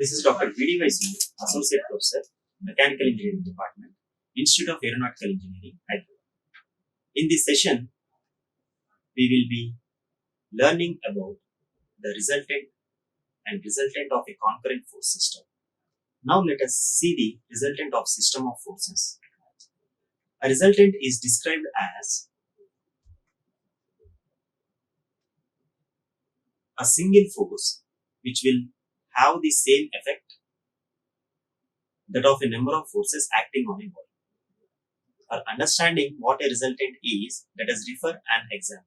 This is Dr.BDY Sunil, Associate Professor, Mechanical Engineering Department, Institute of Aeronautical Engineering, Hyderabad. In this session, we will be learning about the resultant of a concurrent force system. Now let us see the resultant of system of forces. A resultant is described as a single force which will have the same effect that of a number of forces acting on a body. For understanding what a resultant is, let us refer an example.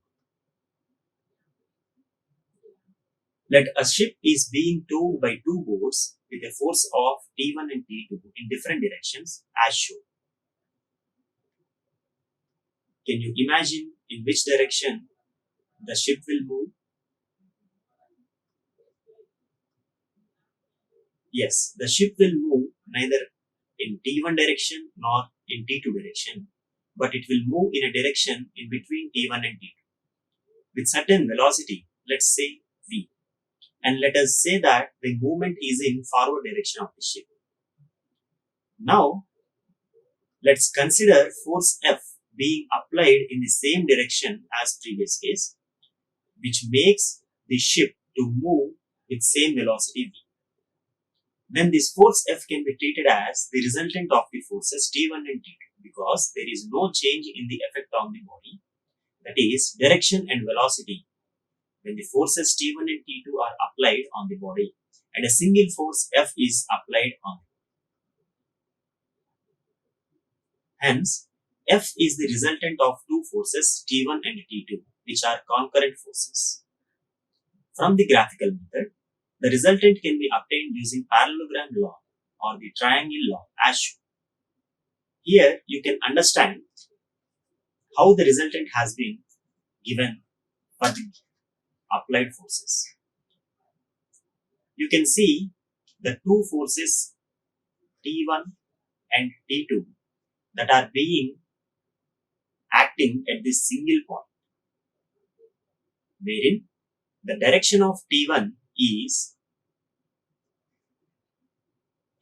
Let a ship is being towed by two boats with a force of T1 and T2 in different directions as shown. Can you imagine in which direction the ship will move? Yes, the ship will move neither in T1 direction nor in T2 direction, but it will move in a direction in between T1 and T2 with certain velocity, let's say V. And let us say that the movement is in forward direction of the ship. Now, let's consider force F being applied in the same direction as previous case, which makes the ship to move with same velocity V. Then this force F can be treated as the resultant of the forces T1 and T2 because there is no change in the effect on the body, that is direction and velocity, when the forces T1 and T2 are applied on the body and a single force F is applied on it. Hence, F is the resultant of two forces T1 and T2 which are concurrent forces. From the graphical method, the resultant can be obtained using parallelogram law or the triangle law as shown. Here you can understand how the resultant has been given for the applied forces. You can see the two forces T1 and T2 that are being acting at this single point, wherein the direction of T1 is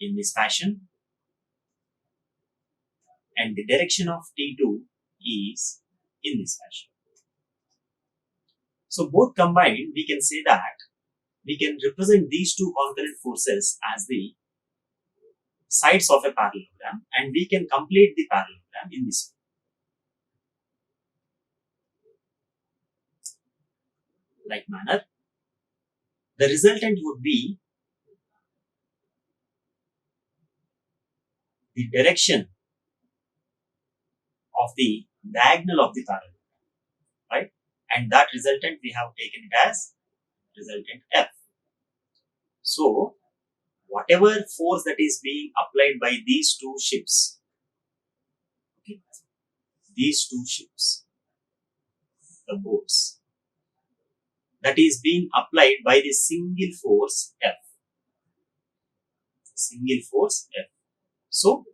in this fashion and the direction of T2 is in this fashion. So both combined, we can say that we can represent these two concurrent forces as the sides of a parallelogram and we can complete the parallelogram in this way. Like manner, the resultant would be the direction of the diagonal of the parallelogram, right? And that resultant we have taken it as resultant F. So, whatever force that is being applied by these two ships, okay, the boats, that is being applied by the single force F. So,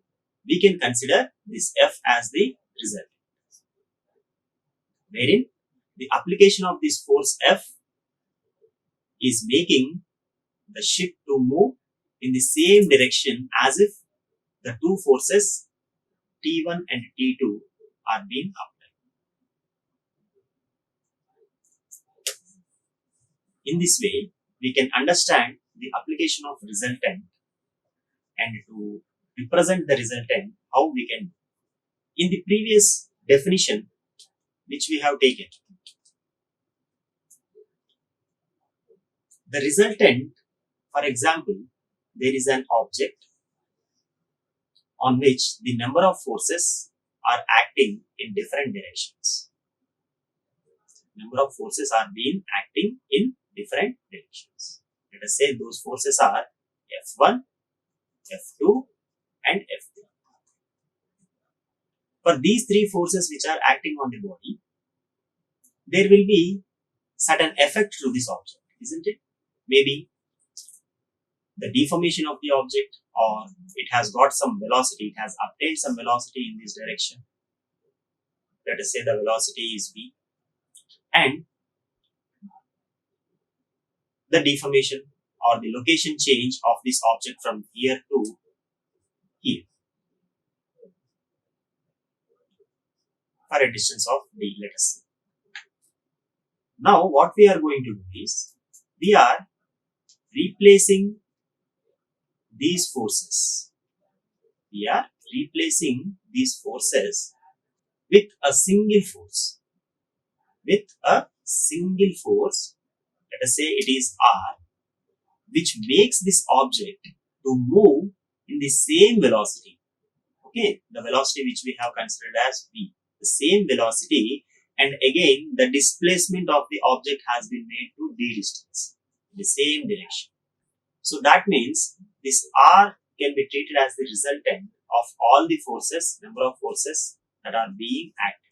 we can consider this F as the resultant, wherein the application of this force F is making the ship to move in the same direction as if the two forces T1 and T2 are being applied. In this way, we can understand the application of resultant, and to represent the resultant, how we can, in the previous definition which we have taken, the resultant, for example, there is an object on which the number of forces are acting in different directions. Number of forces are being acting in different directions. Let us say those forces are F1, F2 and F3. For these three forces which are acting on the body, there will be certain effect to this object, isn't it? Maybe the deformation of the object, or it has got some velocity, it has obtained some velocity in this direction. Let us say the velocity is V, and the deformation or the location change of this object from here to here for a distance of d, let us say. Now what we are going to do is, we are replacing these forces. We are replacing these forces with a single force. With a single force, let us say it is R, which makes this object to move in the same velocity. Okay, the velocity which we have considered as V, the same velocity, and again the displacement of the object has been made to d distance, in the same direction. So that means this R can be treated as the resultant of all the forces, number of forces that are being acted.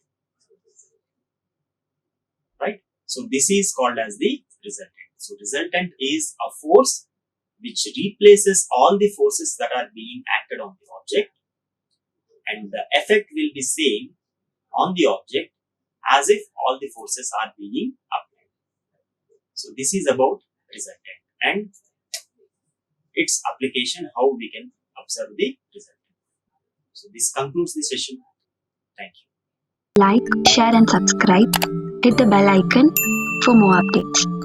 Right? So this is called as the resultant. So resultant is a force which replaces all the forces that are being acted on the object, and the effect will be same on the object as if all the forces are being applied. So this is about resultant and its application, how we can observe the resultant. So this concludes the session. Thank you. Like, share and subscribe. Hit the bell icon for more updates.